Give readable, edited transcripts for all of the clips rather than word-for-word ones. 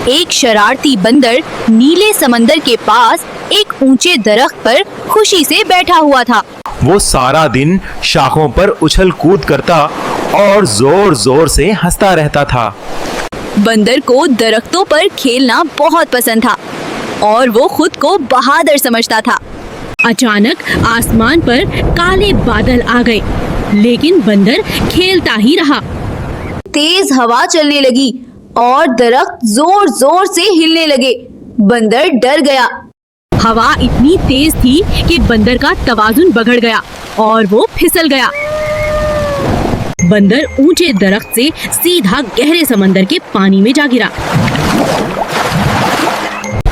एक शरारती बंदर नीले समंदर के पास एक ऊंचे दरख्त पर खुशी से बैठा हुआ था। वो सारा दिन शाखों पर उछल कूद करता और जोर जोर से हंसता रहता था। बंदर को दरख्तों पर खेलना बहुत पसंद था और वो खुद को बहादुर समझता था। अचानक आसमान पर काले बादल आ गए, लेकिन बंदर खेलता ही रहा। तेज हवा चलने लगी और दरख्त जोर जोर से हिलने लगे। बंदर डर गया। हवा इतनी तेज थी कि बंदर का तवाजुन बिगड़ गया और वो फिसल गया। बंदर ऊंचे दरख्त से सीधा गहरे समंदर के पानी में जा गिरा।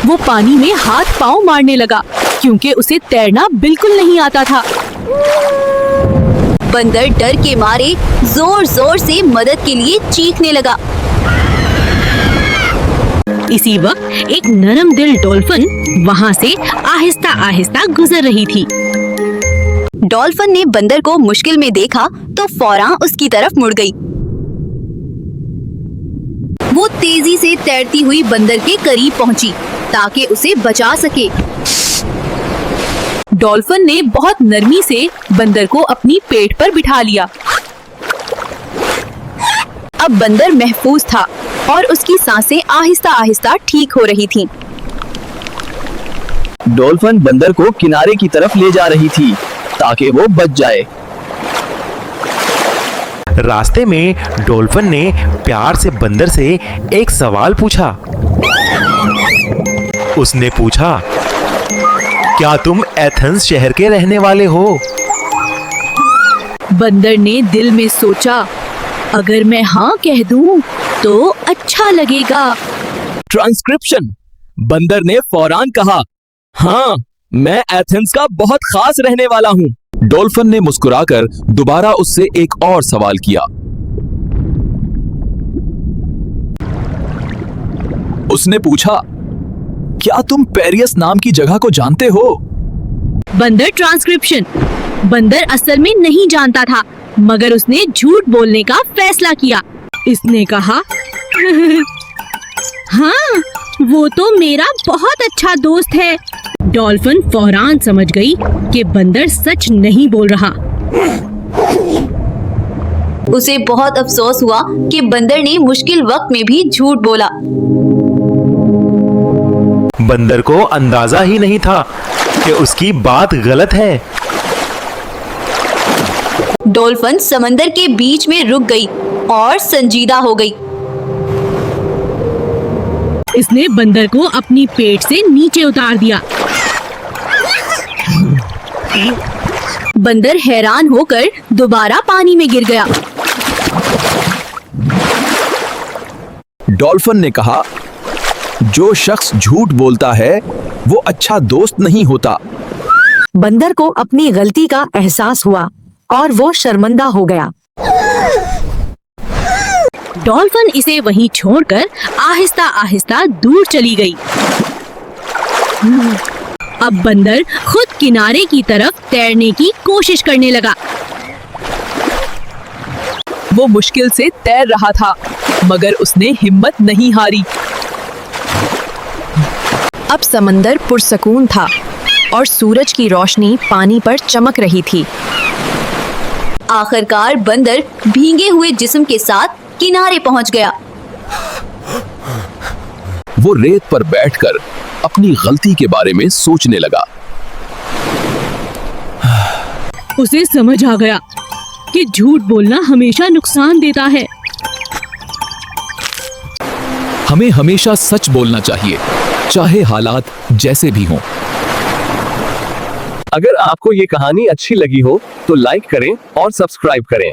वो पानी में हाथ पांव मारने लगा क्योंकि उसे तैरना बिल्कुल नहीं आता था। बंदर डर के मारे जोर जोर से मदद के लिए चीखने लगा। इसी वक्त एक नरम दिल डॉल्फिन वहाँ से आहिस्ता आहिस्ता गुजर रही थी। डॉल्फिन ने बंदर को मुश्किल में देखा तो फौरन उसकी तरफ मुड़ गई। वो तेजी से तैरती हुई बंदर के करीब पहुंची ताकि उसे बचा सके। डॉल्फिन ने बहुत नरमी से बंदर को अपनी पेट पर बिठा लिया। अब बंदर महफूज था और उसकी सांसें आहिस्ता आहिस्ता ठीक हो रही थीं। डॉल्फिन बंदर को किनारे की तरफ ले जा रही थी ताकि वो बच जाए। रास्ते में डॉल्फिन ने प्यार से बंदर से एक सवाल पूछा। उसने पूछा, क्या तुम एथेंस शहर के रहने वाले हो? बंदर ने दिल में सोचा, अगर मैं हाँ कह दूं तो अच्छा लगेगा। ट्रांसक्रिप्शन। बंदर ने फौरन कहा, हाँ, मैं एथेंस का बहुत खास रहने वाला हूँ। डॉल्फिन ने मुस्कुराकर दोबारा उससे एक और सवाल किया। उसने पूछा, क्या तुम पेरियस नाम की जगह को जानते हो? बंदर ट्रांसक्रिप्शन। बंदर असल में नहीं जानता था, मगर उसने झूठ बोलने का फैसला किया। इसने कहा, हाँ, वो तो मेरा बहुत अच्छा दोस्त है। डॉल्फिन फौरन समझ गई कि बंदर सच नहीं बोल रहा। उसे बहुत अफसोस हुआ कि बंदर ने मुश्किल वक्त में भी झूठ बोला। बंदर को अंदाजा ही नहीं था कि उसकी बात गलत है। डॉल्फिन समंदर के बीच में रुक गई और संजीदा हो गई। इसने बंदर को अपनी पेट से नीचे उतार दिया। बंदर हैरान होकर दोबारा पानी में गिर गया। डॉल्फिन ने कहा, जो शख्स झूठ बोलता है वो अच्छा दोस्त नहीं होता। बंदर को अपनी गलती का एहसास हुआ और वो शर्मिंदा हो गया। डॉल्फिन इसे वहीं छोड़कर आहिस्ता आहिस्ता दूर चली गई। अब बंदर खुद किनारे की तरफ तैरने की कोशिश करने लगा। वो मुश्किल से तैर रहा था, मगर उसने हिम्मत नहीं हारी। अब समंदर पुरसकून था और सूरज की रोशनी पानी पर चमक रही थी। आखिरकार बंदर भीगे हुए जिस्म के साथ किनारे पहुंच गया। वो रेत पर बैठकर अपनी गलती के बारे में सोचने लगा। उसे समझ आ गया कि झूठ बोलना हमेशा नुकसान देता है। हमें हमेशा सच बोलना चाहिए, चाहे हालात जैसे भी हों। अगर आपको ये कहानी अच्छी लगी हो तो लाइक करें और सब्सक्राइब करें।